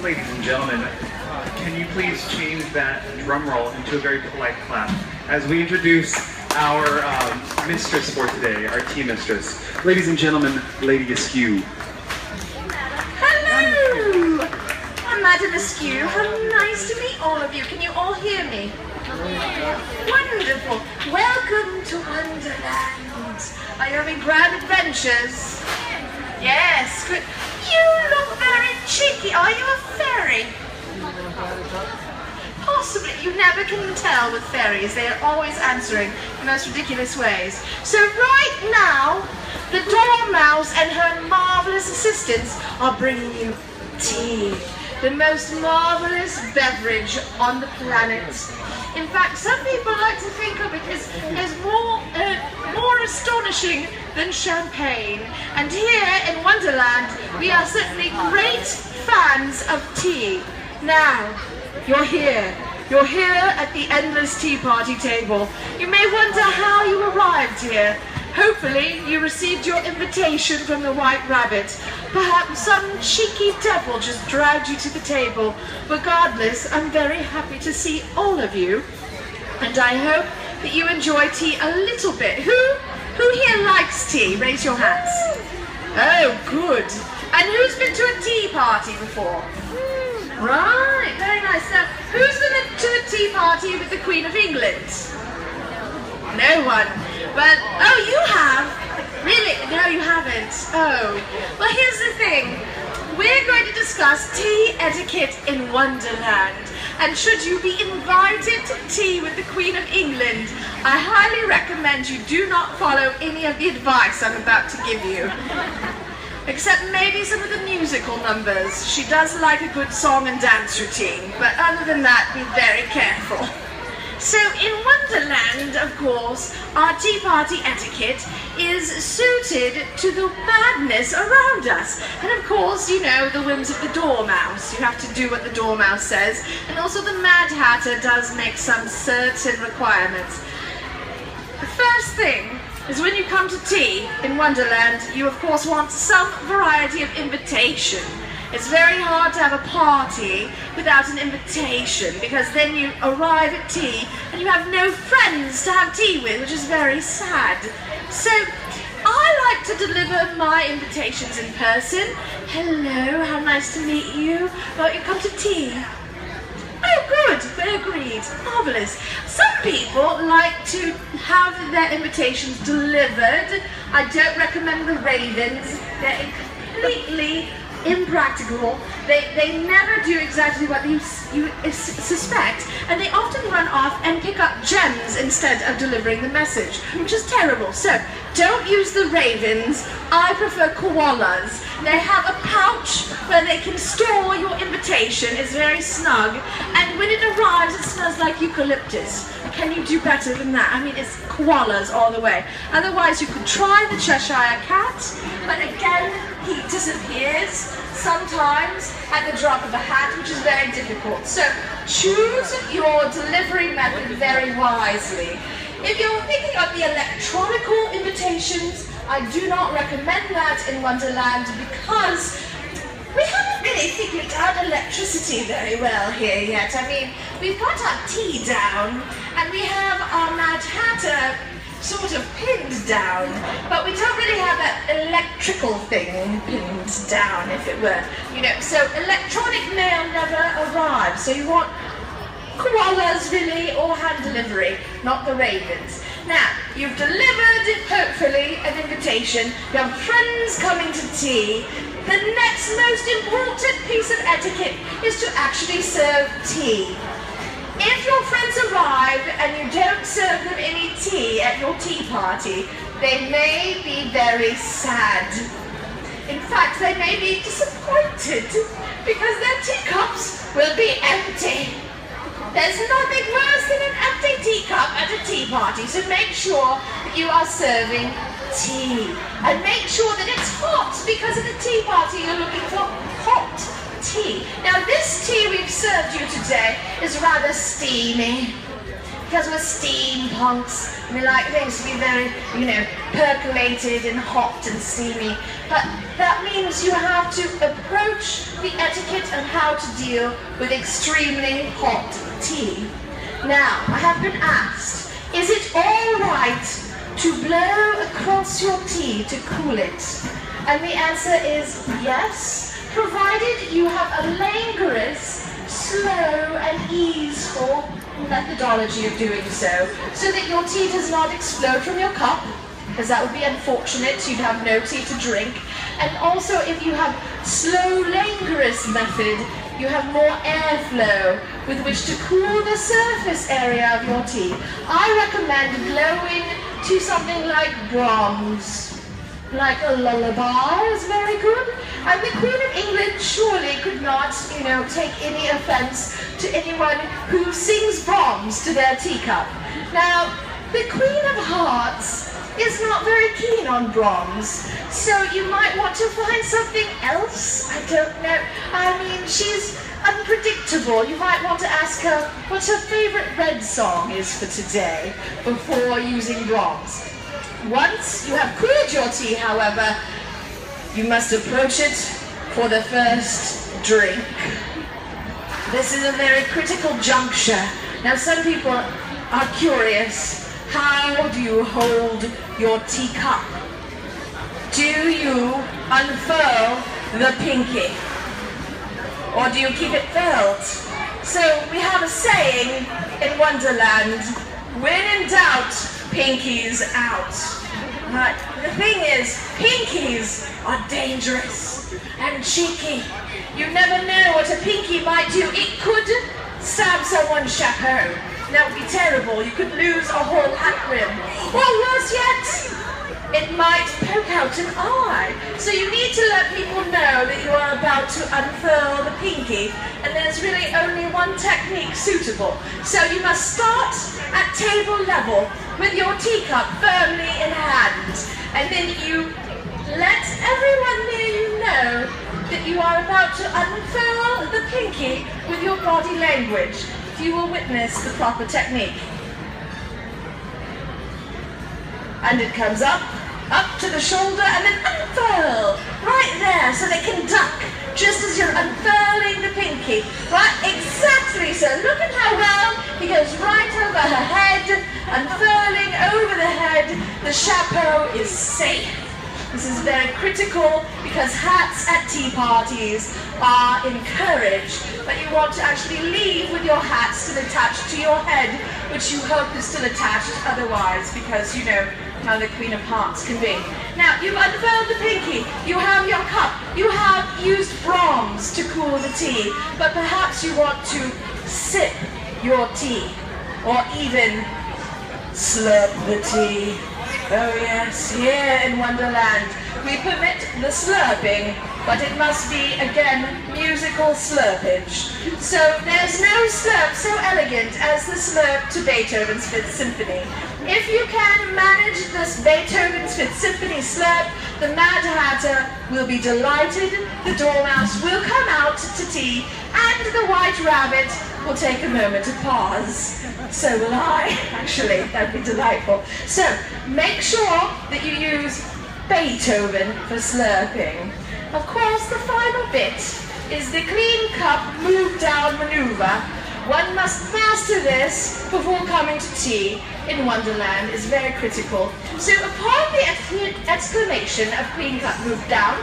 Ladies and gentlemen, can you please change that drum roll into a very polite clap as we introduce our mistress for today, our tea mistress. Ladies and gentlemen, Lady Askew. Hello! I'm Madame Askew. How nice to meet all of you. Can you all hear me? Wonderful. Welcome to Wonderland. Are you having grand adventures? Yes. Good. You look very cheeky. Are you a fairy? Possibly. You never can tell with fairies. They are always answering in the most ridiculous ways. So right now, the Dormouse and her marvelous assistants are bringing you tea. The most marvelous beverage on the planet. In fact, some people like to think of it as more astonishing than champagne. And here in Wonderland, we are certainly great fans of tea. Now, you're here. You're here at the endless tea party table. You may wonder how you arrived here. Hopefully, you received your invitation from the White Rabbit. Perhaps some cheeky devil just dragged you to the table. Regardless, I'm very happy to see all of you. And I hope that you enjoy tea a little bit. Who here likes tea? Raise your hands. Oh, good. And who's been to a tea party before? Right, very nice. Now, who's been to a tea party with the Queen of England? No one. But, oh, you have? Really? No, you haven't. Oh. Well, here's the thing. We're going to discuss tea etiquette in Wonderland. And should you be invited to tea with the Queen of England, I highly recommend you do not follow any of the advice I'm about to give you. Except maybe some of the musical numbers. She does like a good song and dance routine, but other than that, be very careful. So in Wonderland, of course, our tea party etiquette is suited to the madness around us. And of course, you know, the whims of the Dormouse. You have to do what the Dormouse says. And also the Mad Hatter does make some certain requirements. The first thing is when you come to tea in Wonderland, you of course want some variety of invitation. It's very hard to have a party without an invitation, because then you arrive at tea and you have no friends to have tea with, which is very sad. So I like to deliver my invitations in person. Hello, how nice to meet you. Won't you come to tea? Oh, good. We agreed. Marvelous. Some people like to have their invitations delivered. I don't recommend the ravens. They're completely impractical. They never do exactly what you suspect, and they often run off and pick up gems instead of delivering the message, which is terrible. So don't use the ravens. I prefer koalas. They have a pouch where they can store your invitation. It's very snug, and when it arrives, it smells like eucalyptus. Can you do better than that? I mean, it's koalas all the way. Otherwise, you could try the Cheshire Cat, but again, he disappears sometimes at the drop of a hat, which is very difficult. So choose your delivery method very wisely. If you're thinking of the electronical invitations, I do not recommend that in Wonderland, because we haven't really figured out electricity very well here yet. I mean, we've got our tea down, and we have our Mad Hatter sort of pinned down, but we don't really have that electrical thing pinned down, if it were, you know. So electronic mail never arrives. So you want koalas, really, or hand delivery, not the ravens. Now, you've delivered, hopefully, an invitation. You have friends coming to tea. The next most important piece of etiquette is to actually serve tea. If your friends arrive and you don't serve them any tea at your tea party, they may be very sad. In fact, they may be disappointed because their teacups will be empty. There's nothing worse than an empty teacup at a tea party, so make sure that you are serving tea. And make sure that it's hot, because at a tea party you're looking for hot tea. Now this tea we've served you today is rather steamy. because we're steampunks. We like things to be very, percolated and hot and steamy. But that means you have to approach the etiquette of how to deal with extremely hot tea. Now, I have been asked, is it all right to blow across your tea to cool it? And the answer is yes, provided you have a languorous, slow and easeful methodology of doing so that your tea does not explode from your cup, because that would be unfortunate. You'd have no tea to drink. And also, if you have slow, languorous method, you have more airflow with which to cool the surface area of your tea. I recommend blowing to something like Brahms, like a lullaby is very good. And the Queen of England surely could not, take any offense to anyone who sings Brahms to their teacup. Now, the Queen of Hearts is not very keen on Brahms, so you might want to find something else. I don't know. I mean, she's unpredictable. You might want to ask her what her favorite Red song is for today before using Brahms. Once you have cooled your tea, however, you must approach it for the first drink. This is a very critical juncture. Now, some people are curious. How do you hold your teacup? Do you unfurl the pinky? Or do you keep it furled? So we have a saying in Wonderland, when in doubt, pinkies out. But the thing is, pinkies are dangerous and cheeky. You never know what a pinky might do. It could stab someone's chapeau. That would be terrible. You could lose a whole hat rim. Or worse yet, it might poke out an eye. So you need to let people know that you are about to unfurl the pinky, and there's really only one technique suitable. So you must start at table level with your teacup firmly in hand, and then you let everyone near you know that you are about to unfurl the pinky with your body language. You will witness the proper technique. And it comes up to the shoulder, and then unfurl, right there, so they can duck, just as you're unfurling the pinky. Right, exactly so. Look at how well he goes right over her head, unfurling over the head. The chapeau is safe. This is very critical because hats at tea parties are encouraged, but you want to actually leave with your hat still attached to your head, which you hope is still attached otherwise, because you know how the Queen of Hearts can be. Now, you've unfurled the pinky, you have your cup, you have used Brahms to cool the tea, but perhaps you want to sip your tea, or even slurp the tea. Oh yes, here in Wonderland we permit the slurping, but it must be, again, musical slurpage. So there's no slurp so elegant as the slurp to Beethoven's Fifth Symphony. If you can manage this Beethoven's Fifth Symphony slurp, the Mad Hatter will be delighted, the Dormouse will come out to tea, and the White Rabbit will take a moment to pause. So will I, actually. That'd be delightful. So, make sure that you use Beethoven for slurping. Of course, the final bit is the clean cup move down maneuver. One must master this before coming to tea in Wonderland. Is very critical. So, upon the exclamation of clean cup move down,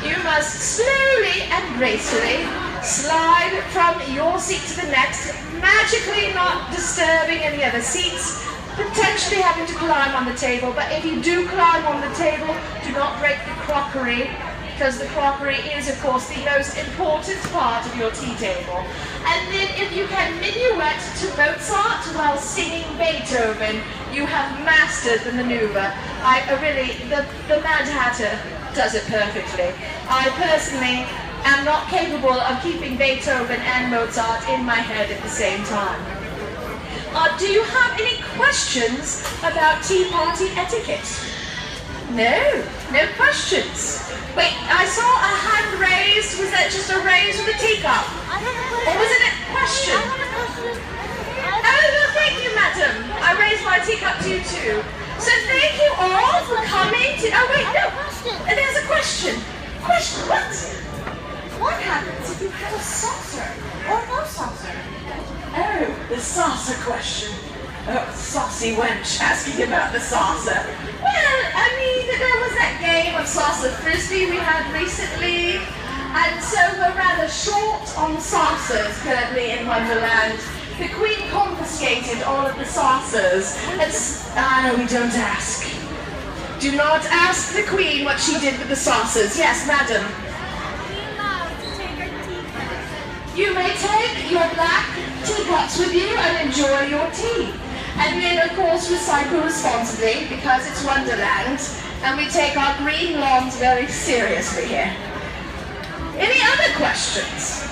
you must slowly and gracefully slide from your seat to the next, magically not disturbing any other seats, potentially having to climb on the table, but if you do climb on the table, do not break the crockery, because the crockery is, of course, the most important part of your tea table. And then if you can minuet to Mozart while singing Beethoven, you have mastered the maneuver. The Mad Hatter does it perfectly. I personally am not capable of keeping Beethoven and Mozart in my head at the same time. Do you have any questions about tea party etiquette? No questions. Wait, I saw a hand raised. Was that just a raise with a teacup? I have a question. Or was it a question? I have a question. well, thank you, madam. I raised my teacup to you too. So thank you all for coming to... Oh, wait, no. There's a question. Question, what? What happens if you have a saucer or no saucer? Oh, the saucer question. Oh, saucy wench asking about the saucer. Well, I mean, there was that game of saucer frisbee we had recently, and so we're rather short on saucers currently in Wonderland. The Queen confiscated all of the saucers. We don't ask. Do not ask the Queen what she did with the saucers. Yes, madam. You may take your black teapots with you and enjoy your tea. And then, of course, recycle responsibly because it's Wonderland and we take our green lawns very seriously here. Any other questions?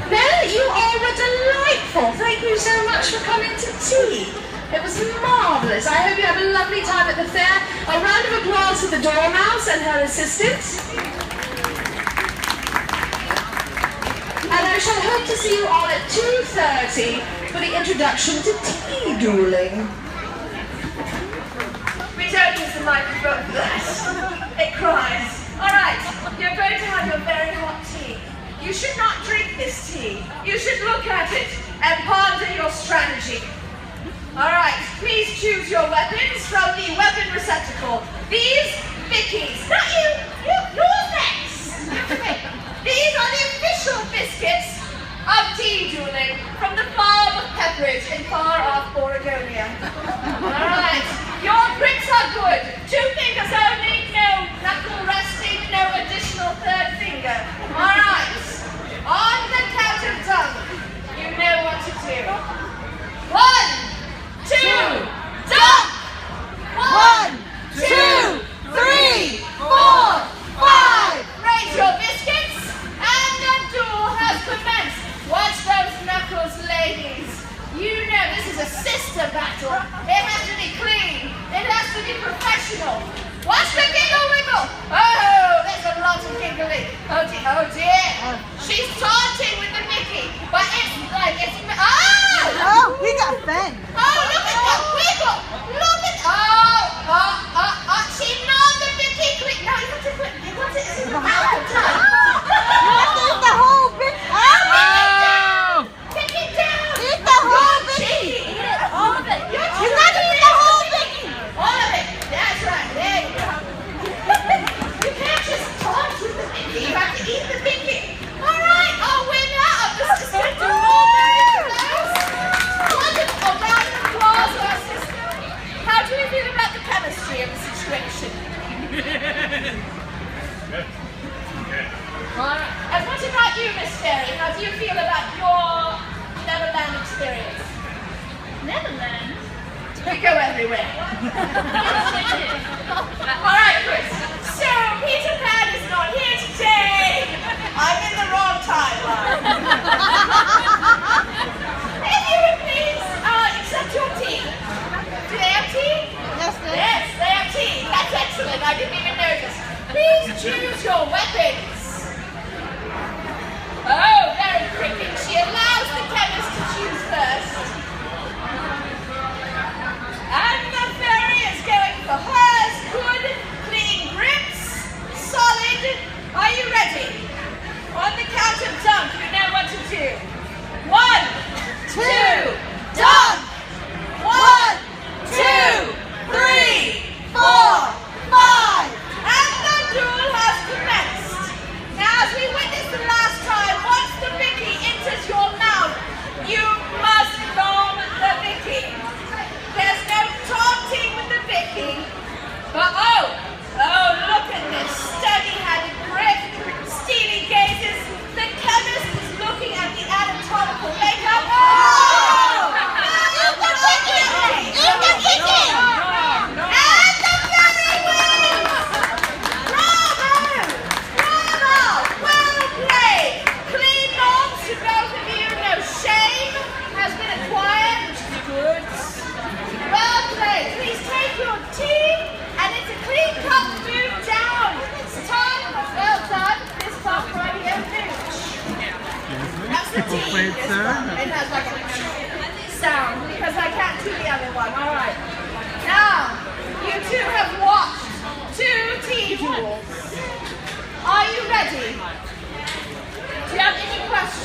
No, you all were delightful. Thank you so much for coming to tea. It was marvellous. I hope you have a lovely time at the fair. A round of applause for the Dormouse and her assistant. And I shall hope to see you all at 2:30 for the introduction to tea dueling. We don't use the microphone for that. It cries. All right, you're going to have your very hot tea. You should not drink this tea. You should look at it and ponder your strategy. All right, please choose your weapons from the weapon receptacle. These, Vicky's. Not you. You're next. These are the official biscuits of tea dueling from the farm of Pepperidge in far-off Oregonia. All right, your grits are good. 2 fingers only, no knuckle resting, no additional 3rd finger. All right, on the count of dunk, you know what to do. 1, 2, dunk! 1, 2, 3, 4, 5. Raise your biscuits, and the duel has commenced. Watch those knuckles, ladies. You know this is a sister battle. It has to be clean. It has to be professional. Watch the giggle wiggle. Oh, there's a lot of giggling. Oh dear. She's taunting with the Mickey, but it's like it's. Oh, he got bent. Oh, look at that wiggle. Look at. She gnawed the Mickey quick. No, you have to put. You want it in the mouth of time. Eat the whole bit. Take it down. Eat the whole bit. Eat it, all of it. You're not eating the whole bit. All of it. That's right. There you go. You can't just taunt with the Mickey. You have to eat the Mickey. All right. Our winner of the sister duel. Wonderful. Round of applause for our sister. How do we feel about the chemistry of the situation? All right. And what about you, Miss Fairy? How do you feel about your Neverland experience? Neverland? We go everywhere. All right, Chris. So, Peter Pan is not here today. I'm in the wrong timeline. If you would please accept your tea. Do they have tea? Yes, they have tea. That's excellent. I didn't even notice. Please choose your weapons. Oh, very cricket. She allows the chemist to choose first. And the fairy is going for hers. Good, clean grips. Solid. Are you ready? On the count of dunk, you know what to do. 1, 2, dunk! 1, 2, 3, 4, 5. And the duel has commenced. Now, as we witnessed the last time, once the Mickey enters your mouth, you must gnaw the Mickey. There's no taunting with the Mickey. But oh, look at this steady-handed grip, steely gazes. The chemist is looking at the anatomical makeup. Oh! Eat the Mickey! Eat the Mickey! And the fairy wins! Bravo! Bravo! Well played! Clean norms to both of you. No shame has been acquired, which is good. Well played. Please take your tea, and it's a clean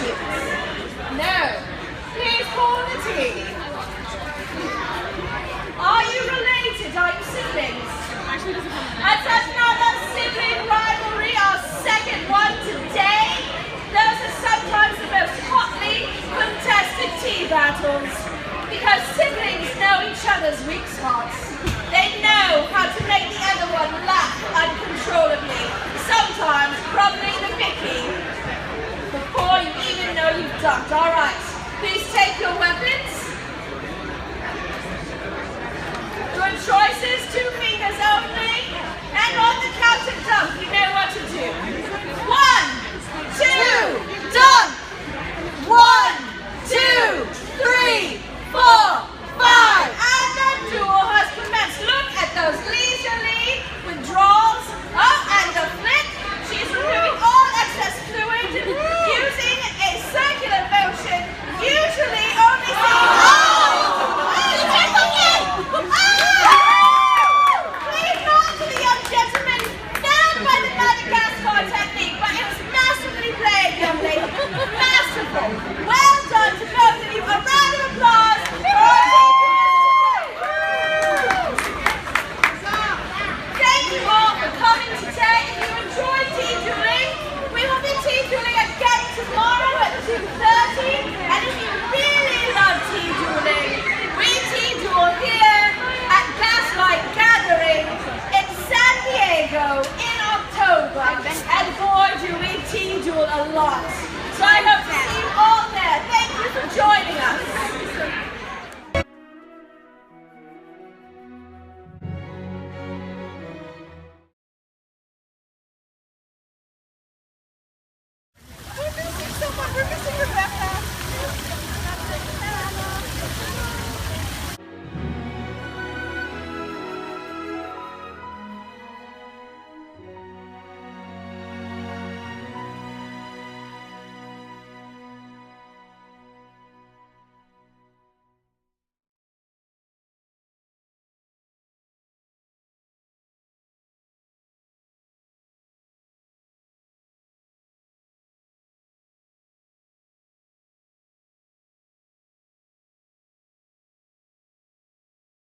questions. No. Please pour the tea. Are you related? Are you siblings? And such another sibling rivalry, our second one today. Those are sometimes the most hotly contested tea battles. Because siblings know each other's weak spots. They know how to make the other one laugh uncontrollably. Sometimes probably the Mickey. Before you even know you've ducked. Alright, please take your weapons. Good choices, 2 fingers only. And on the count of dunk, you know what to do. 1, 2, dunk! 1, 2, 3, 4, 5. And the duel has commenced. Look at those